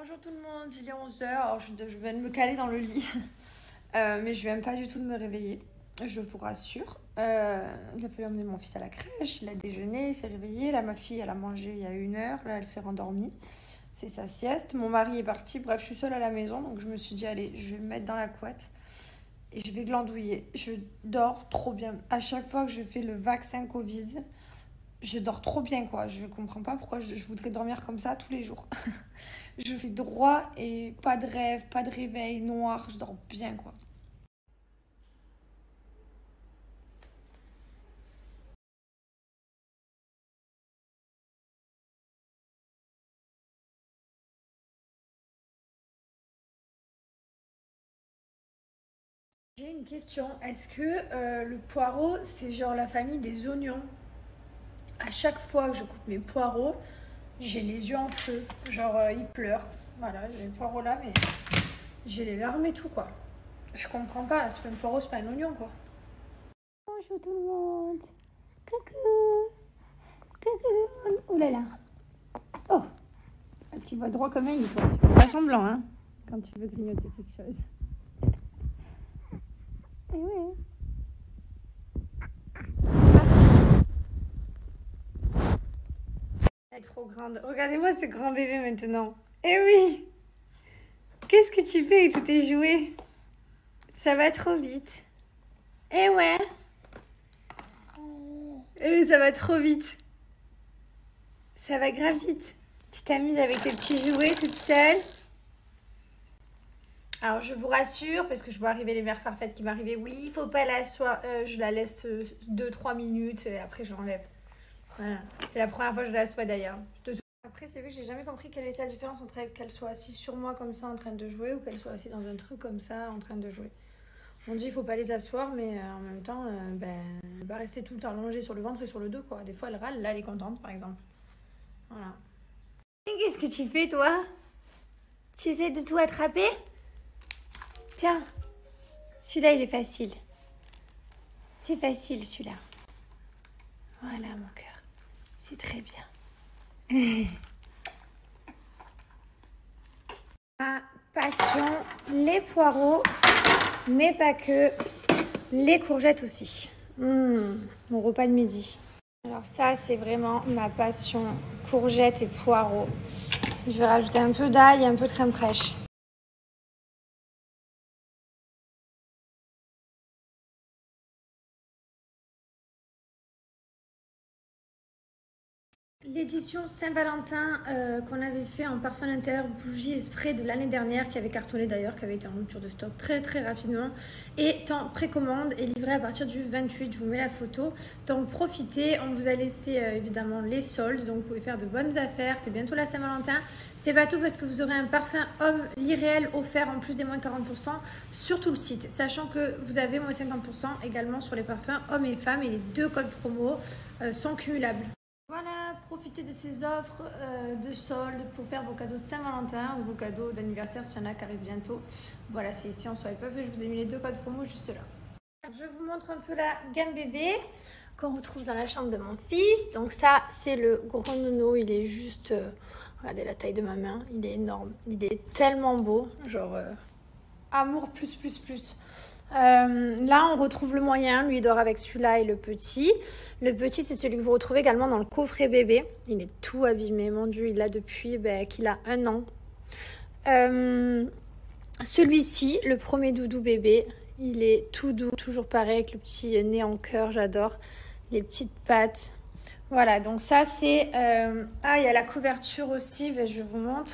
Bonjour tout le monde, il est 11 heures. Alors je viens de me caler dans le lit, mais je viens pas du tout de me réveiller, je vous rassure. Il a fallu emmener mon fils à la crèche, il a déjeuné, il s'est réveillé. Là, ma fille, elle a mangé il y a 1 heure, là, elle s'est rendormie. C'est sa sieste. Mon mari est parti, bref, je suis seule à la maison, donc je me suis dit, allez, je vais me mettre dans la couette et je vais glandouiller. Je dors trop bien. À chaque fois que je fais le vaccin Covid, je dors trop bien, quoi. Je comprends pas pourquoi je voudrais dormir comme ça tous les jours. Je fais droit et pas de rêve, pas de réveil, noir, je dors bien, quoi. J'ai une question. Est-ce que le poireau, c'est genre la famille des oignons? À chaque fois que je coupe mes poireaux, j'ai les yeux en feu. Genre, ils pleurent. Voilà, j'ai les poireaux là, mais j'ai les larmes et tout, quoi. Je comprends pas. C'est pas un poireau, c'est pas un oignon, quoi. Bonjour tout le monde. Coucou. Coucou tout le monde. Oh là là. Oh, tu vas droit comme un lit, toi. Tu fais pas semblant, hein, quand tu veux grignoter quelque chose. Eh ouais. Elle est trop grande. Regardez-moi ce grand bébé maintenant. Eh oui. Qu'est-ce que tu fais avec tous tes jouets? Ça va trop vite. Eh ouais. Ça va trop vite. Ça va grave vite. Tu t'amuses avec tes petits jouets toute seule. Alors, je vous rassure, parce que je vois arriver les mères parfaites qui m'arrivent. Oui, il faut pas l'asseoir. Je la laisse 2-3 minutes et après je l'enlève. Voilà. C'est la première fois que je l'assois d'ailleurs. Après, c'est vrai que j'ai jamais compris quelle était la différence entre qu'elle soit assise sur moi comme ça en train de jouer ou qu'elle soit assise dans un truc comme ça en train de jouer. On dit qu'il faut pas les asseoir, mais en même temps, elle va rester tout le temps allongée sur le ventre et sur le dos, quoi. Des fois, elle râle, là, elle est contente, par exemple. Voilà. Et qu'est-ce que tu fais, toi? Tu essaies de tout attraper? Tiens, celui-là, il est facile. C'est facile, celui-là. Voilà, mon cœur. C'est très bien. Ma passion, les poireaux, mais pas que, les courgettes aussi. Mon repas de midi. Alors ça, c'est vraiment ma passion, courgettes et poireaux. Je vais rajouter un peu d'ail et un peu de crème fraîche. L'édition Saint-Valentin qu'on avait fait en parfum d'intérieur, bougie et spray de l'année dernière, qui avait cartonné d'ailleurs, qui avait été en rupture de stock très très rapidement, est en précommande et livré à partir du 28. Je vous mets la photo. Donc profitez, on vous a laissé évidemment les soldes, donc vous pouvez faire de bonnes affaires. C'est bientôt la Saint-Valentin. C'est pas tout parce que vous aurez un parfum homme L'Iréal offert en plus des moins 40% sur tout le site, sachant que vous avez moins 50% également sur les parfums hommes et femmes et les deux codes promo sont cumulables. Voilà, profitez de ces offres de soldes pour faire vos cadeaux de Saint-Valentin ou vos cadeaux d'anniversaire s'il y en a qui arrivent bientôt. Voilà, c'est ici en swipe up et je vous ai mis les deux codes promo juste là. Je vous montre un peu la gamme bébé qu'on retrouve dans la chambre de mon fils. Donc ça, c'est le gros nono, il est juste... regardez la taille de ma main, il est énorme. Il est tellement beau, genre amour plus plus plus. Là, on retrouve le moyen, lui il dort avec celui-là et le petit. Le petit, c'est celui que vous retrouvez également dans le coffret bébé. Il est tout abîmé, mon Dieu, il l'a depuis qu'il a 1 an. Celui-ci, le premier doudou bébé, il est tout doux, toujours pareil avec le petit nez en cœur, j'adore. Les petites pattes. Voilà, donc ça c'est... Ah, il y a la couverture aussi, je vous montre.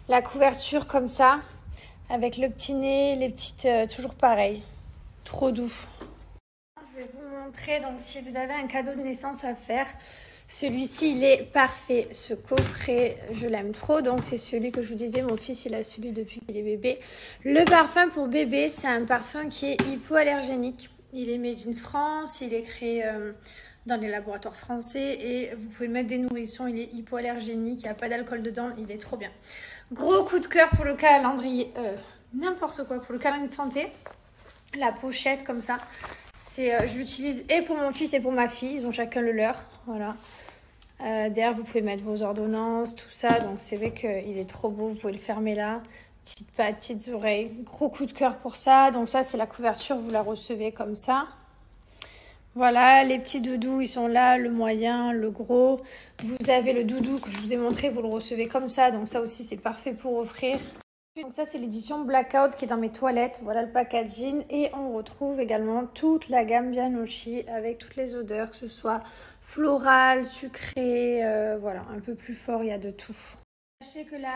La couverture comme ça. Avec le petit nez, les petites... toujours pareil. Trop doux. Je vais vous montrer, donc si vous avez un cadeau de naissance à faire, celui-ci, il est parfait. Ce coffret, je l'aime trop. Donc c'est celui que je vous disais, mon fils, il a celui depuis qu'il est bébé. Le parfum pour bébé, c'est un parfum qui est hypoallergénique. Il est made in France, il est créé dans les laboratoires français et vous pouvez mettre des nourrissons. Il est hypoallergénique, il n'y a pas d'alcool dedans, il est trop bien. Gros coup de cœur pour le calendrier, n'importe quoi, pour le calendrier de santé. La pochette comme ça, c'est, je l'utilise et pour mon fils et pour ma fille, ils ont chacun le leur, voilà. Derrière, vous pouvez mettre vos ordonnances, tout ça. Donc, c'est vrai qu'il est trop beau. Vous pouvez le fermer là. Petites pattes, petites oreilles. Gros coup de cœur pour ça. Donc, ça, c'est la couverture. Vous la recevez comme ça. Voilà, les petits doudous, ils sont là. Le moyen, le gros. Vous avez le doudou que je vous ai montré. Vous le recevez comme ça. Donc, ça aussi, c'est parfait pour offrir. Donc ça, c'est l'édition Blackout qui est dans mes toilettes. Voilà le packaging. Et on retrouve également toute la gamme Bianochi avec toutes les odeurs, que ce soit floral, sucré, voilà, un peu plus fort, il y a de tout. Sachez que la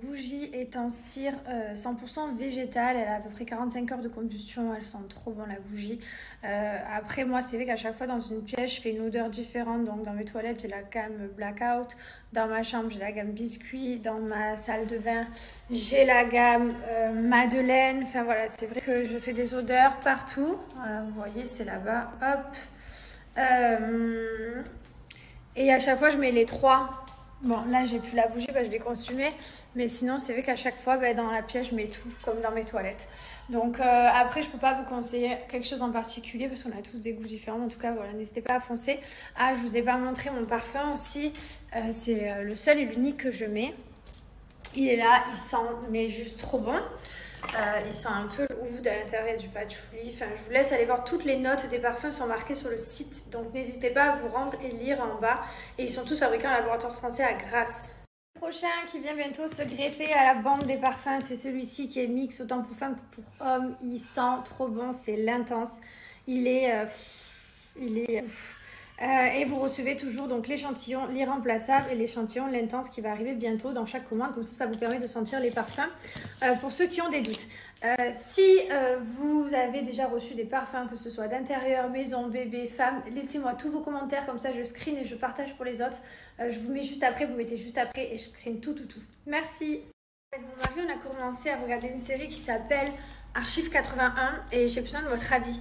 bougie est en cire 100% végétale, elle a à peu près 45 heures de combustion, elle sent trop bon la bougie. Après moi c'est vrai qu'à chaque fois dans une pièce je fais une odeur différente, donc dans mes toilettes j'ai la gamme Blackout, dans ma chambre j'ai la gamme Biscuit, dans ma salle de bain j'ai la gamme Madeleine, enfin voilà c'est vrai que je fais des odeurs partout, voilà vous voyez c'est là-bas, hop. Et à chaque fois je mets les trois. Bon, là, j'ai plus la bougie parce que je l'ai consumée. Mais sinon, c'est vrai qu'à chaque fois, dans la pièce, je mets tout, comme dans mes toilettes. Donc, après, je peux pas vous conseiller quelque chose en particulier parce qu'on a tous des goûts différents. En tout cas, voilà, n'hésitez pas à foncer. Ah, je vous ai pas montré mon parfum aussi. C'est le seul et l'unique que je mets. Il est là, il sent mais juste trop bon. Il sent un peu le oud à l'intérieur du patchouli. Enfin, je vous laisse aller voir, toutes les notes des parfums sont marquées sur le site. Donc n'hésitez pas à vous rendre et lire en bas. Et ils sont tous fabriqués en laboratoire français à Grasse. Le prochain qui vient bientôt se greffer à la bande des parfums, c'est celui-ci qui est mix autant pour femmes que pour hommes. Il sent trop bon, c'est l'intense. Et vous recevez toujours donc l'échantillon l'irremplaçable et l'échantillon l'intense qui va arriver bientôt dans chaque commande. Comme ça vous permet de sentir les parfums pour ceux qui ont des doutes. Si vous avez déjà reçu des parfums, que ce soit d'intérieur, maison, bébé, femme, laissez-moi tous vos commentaires. Comme ça, je screen et je partage pour les autres. Je vous mets juste après, vous mettez juste après et je screen tout. Merci. Avec mon mari, on a commencé à regarder une série qui s'appelle Archive 81 et j'ai besoin de votre avis.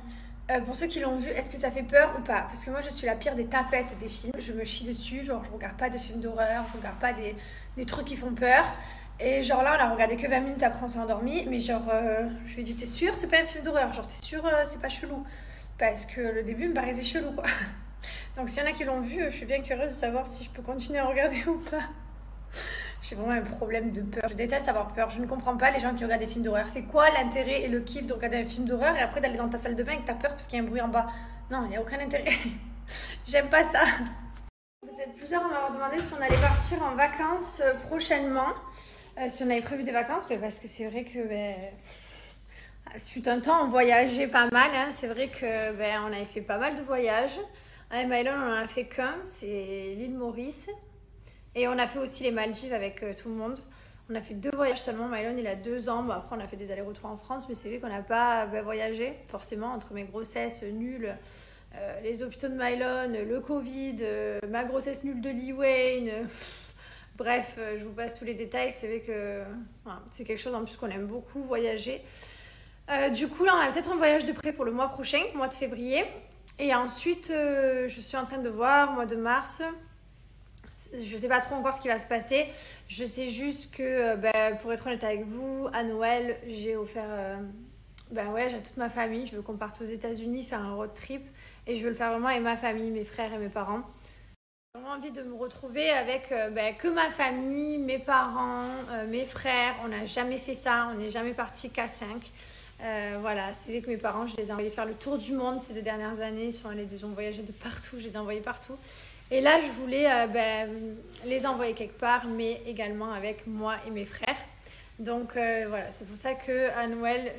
Pour ceux qui l'ont vu, est-ce que ça fait peur ou pas? Parce que moi je suis la pire des tapettes des films, je me chie dessus, genre je regarde pas de films d'horreur, je regarde pas des trucs qui font peur. Et genre là on a regardé que 20 minutes après on s'est endormi, mais genre je lui ai dit t'es sûr c'est pas un film d'horreur, genre t'es sûr c'est pas chelou? Parce que le début me paraissait chelou quoi. Donc s'il y en a qui l'ont vu, je suis bien curieuse de savoir si je peux continuer à regarder ou pas. J'ai vraiment un problème de peur. Je déteste avoir peur. Je ne comprends pas les gens qui regardent des films d'horreur. C'est quoi l'intérêt et le kiff de regarder un film d'horreur et après d'aller dans ta salle de bain et que t'as peur parce qu'il y a un bruit en bas? Non, il n'y a aucun intérêt. J'aime pas ça. Vous êtes plusieurs à m'avoir demandé si on allait partir en vacances prochainement. Si on avait prévu des vacances, parce que c'est vrai que fut un temps on voyageait pas mal. Hein. C'est vrai que on avait fait pas mal de voyages. Avec Mylon, on en a fait qu'un, c'est l'île Maurice. Et on a fait aussi les Maldives avec tout le monde. On a fait 2 voyages seulement. Mylon, il a 2 ans. Bon, après, on a fait des allers-retours en France. Mais c'est vrai qu'on n'a pas voyagé, forcément, entre mes grossesses nulles, les hôpitaux de Mylon, le Covid, ma grossesse nulle de Lee Wayne. Bref, je vous passe tous les détails. C'est vrai que voilà, c'est quelque chose en plus qu'on aime beaucoup, voyager. Du coup, là, on a peut-être un voyage de près pour le mois prochain, mois de février. Et ensuite, je suis en train de voir, mois de mars... Je ne sais pas trop encore ce qui va se passer. Je sais juste que, pour être honnête avec vous, à Noël, j'ai offert à toute ma famille. Je veux qu'on parte aux États-Unis faire un road trip. Et je veux le faire vraiment avec ma famille, mes frères et mes parents. J'ai vraiment envie de me retrouver avec que ma famille, mes parents, mes frères. On n'a jamais fait ça. On n'est jamais parti qu'à 5. Voilà, c'est vrai que mes parents, je les ai envoyés faire le tour du monde ces 2 dernières années. Ils ont voyagé de partout. Je les ai envoyés partout. Et là, je voulais les envoyer quelque part, mais également avec moi et mes frères. Donc voilà, c'est pour ça qu'à Noël,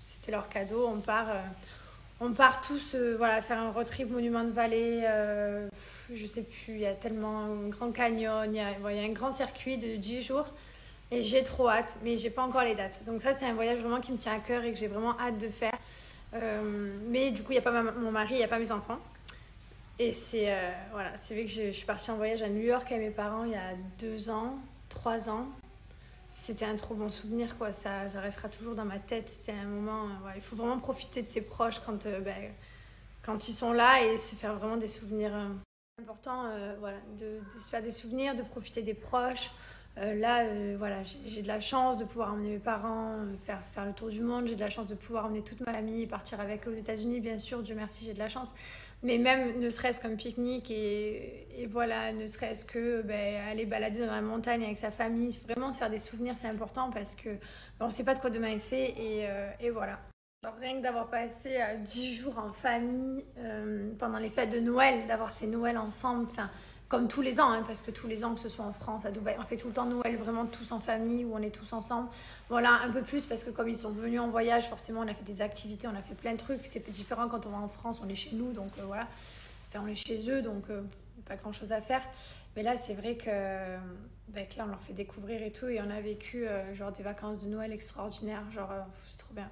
c'était leur cadeau. On part tous faire un road trip Monument de Vallée. Je sais plus, il y a tellement un grand canyon, il y a un grand circuit de 10 jours. Et j'ai trop hâte, mais j'ai pas encore les dates. Donc ça, c'est un voyage vraiment qui me tient à cœur et que j'ai vraiment hâte de faire. Mais du coup, il n'y a pas mon mari, il n'y a pas mes enfants. Et c'est vrai que je suis partie en voyage à New York avec mes parents il y a 2 ans, 3 ans. C'était un trop bon souvenir, quoi. Ça restera toujours dans ma tête. C'était un moment, il faut vraiment profiter de ses proches quand ils sont là et se faire vraiment des souvenirs. C'est important de se faire des souvenirs, de profiter des proches. J'ai de la chance de pouvoir emmener mes parents, faire le tour du monde. J'ai de la chance de pouvoir emmener toute ma famille et partir avec eux aux États-Unis, bien sûr. Dieu merci, j'ai de la chance. Mais même ne serait-ce qu'un pique-nique et voilà, ne serait-ce que aller balader dans la montagne avec sa famille, vraiment se faire des souvenirs, c'est important parce que on ne sait pas de quoi demain est fait et voilà. Alors, rien que d'avoir passé 10 jours en famille pendant les fêtes de Noël, d'avoir fait Noël ensemble, comme tous les ans, hein, parce que tous les ans, que ce soit en France, à Dubaï, on fait tout le temps Noël vraiment tous en famille, où on est tous ensemble. Voilà, un peu plus parce que comme ils sont venus en voyage, forcément, on a fait des activités, on a fait plein de trucs. C'est différent quand on va en France, on est chez nous, donc voilà. Enfin, on est chez eux, donc pas grand-chose à faire. Mais là, c'est vrai que là, on leur fait découvrir et tout, et on a vécu genre des vacances de Noël extraordinaires. Genre, c'est trop bien.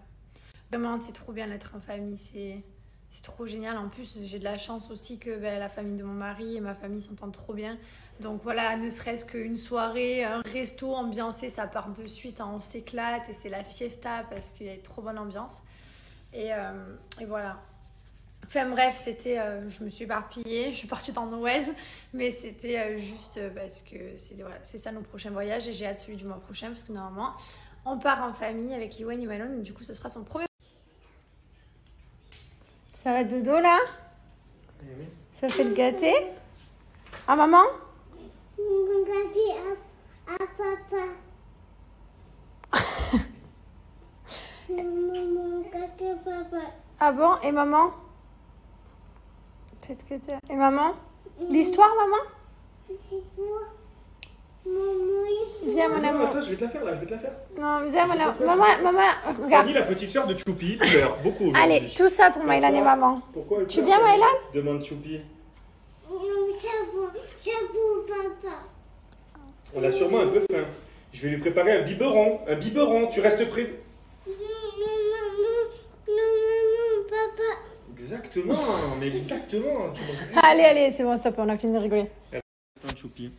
Vraiment, c'est trop bien d'être en famille, c'est trop génial. En plus, j'ai de la chance aussi que la famille de mon mari et ma famille s'entendent trop bien. Donc voilà, ne serait-ce qu'une soirée, un resto ambiancé, ça part de suite, hein, on s'éclate et c'est la fiesta parce qu'il y a une trop bonne ambiance. Et voilà. Enfin bref, c'était, je me suis éparpillée, je suis partie dans Noël, mais c'était juste parce que c'est ça nos prochains voyages et j'ai hâte celui du mois prochain parce que normalement, on part en famille avec Liwen et Malone et du coup, ce sera son premier. Ça va dodo là? Oui. Ça fait le gâter? Ah maman? Gâter à papa. Maman, gâter papa. Ah bon? Et maman? Et maman? L'histoire maman? Viens mon amour. Attends, je vais te la faire là, je vais te la faire. Non, viens mon amour. Maman, regarde. Fanny, la petite sœur de Choupi, pleure beaucoup aujourd'hui. Allez, tout ça pour Maïlan et maman. Pourquoi elle Tu pleure, viens Maïlan? Demande Choupi. Chapeau, papa. On a sûrement un peu faim. Je vais lui préparer un biberon. Un biberon, tu restes près. Non, papa. Exactement, mais exactement. Allez, c'est bon, stop, on a fini de rigoler. Un Choupi.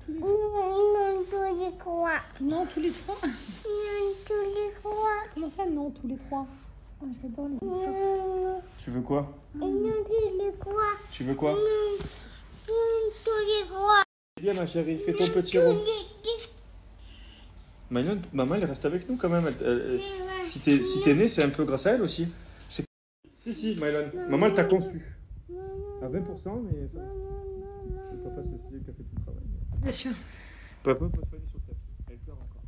Non, tous les trois. Non, tous les trois. Non, tous les trois. Comment ça, non, tous les trois? Oh, j'adore les histoires. Non, Tu veux quoi? tous les trois. Tu veux quoi? Non, tous les trois. Viens ma chérie, fais ton petit rond. Maman, elle reste avec nous quand même. Si t'es née, c'est un peu grâce à elle aussi. Si, Mylan. Maman, elle t'a conçu. À 20%, mais ça. Le papa, c'est celui qui a fait tout le travail. Bien sûr. Papa pose Fanny sur le tapis. Elle pleure encore.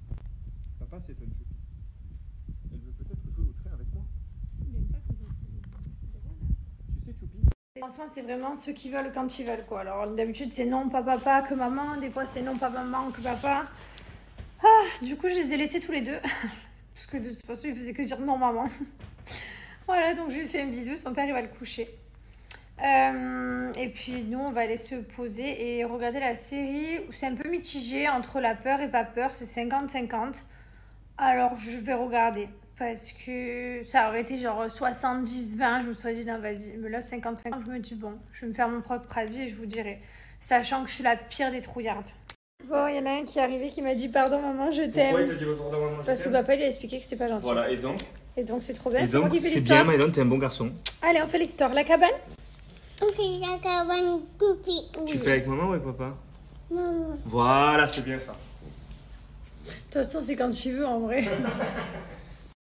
Papa, c'est un choupi. Elle veut peut-être jouer au train avec moi. Tu sais, Choupi? Les enfants, c'est vraiment ceux qui veulent quand ils veulent, quoi. Alors, d'habitude, c'est non, pas papa, que maman. Des fois, c'est non, pas maman, que papa. Ah, du coup, je les ai laissés tous les deux. Parce que de toute façon, il faisait que dire non, maman. Voilà, donc je lui fais un bisou. Son père, il va le coucher. Et puis, nous, on va aller se poser et regarder la série où c'est un peu mitigé entre la peur et pas peur. C'est 50-50. Alors, je vais regarder. Parce que ça aurait été genre 70-20. Je me serais dit, non, vas-y. Mais là, 50-50, je me dis, bon, je vais me faire mon propre avis et je vous dirai. Sachant que je suis la pire des trouillardes. Bon, il y en a un qui est arrivé qui m'a dit, pardon, maman, je t'aime. Pourquoi il t'a dit pardon, maman, je Parce que t'aime? papa lui a expliqué que c'était pas gentil. Voilà, et donc c'est trop bien. C'est moi qui fais c'est l'histoire. bien, Mylan, t'es un bon garçon. Allez, on fait l'histoire. La cabane? On fait la cabane coupée. Tu fais avec maman ou avec papa? Maman. Voilà, c'est bien ça. De toute façon, c'est quand tu veux, en vrai.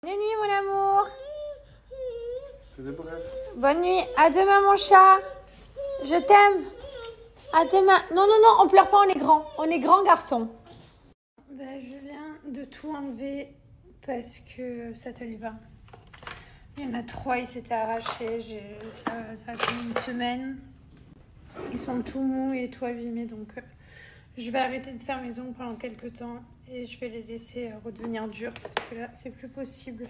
Bonne nuit, mon amour. Fais des brefs. Bonne nuit. À demain, mon chat. Je t'aime. À demain. Non, on pleure pas, on est grand. On est grand garçon. Je viens de tout enlever parce que ça tenait pas. Il y en a 3, ils s'étaient arrachés. Ça a fait une semaine. Ils sont tout mous et tout abîmés. Donc, je vais arrêter de faire mes ongles pendant quelques temps. Et je vais les laisser redevenir durs parce que là, c'est plus possible.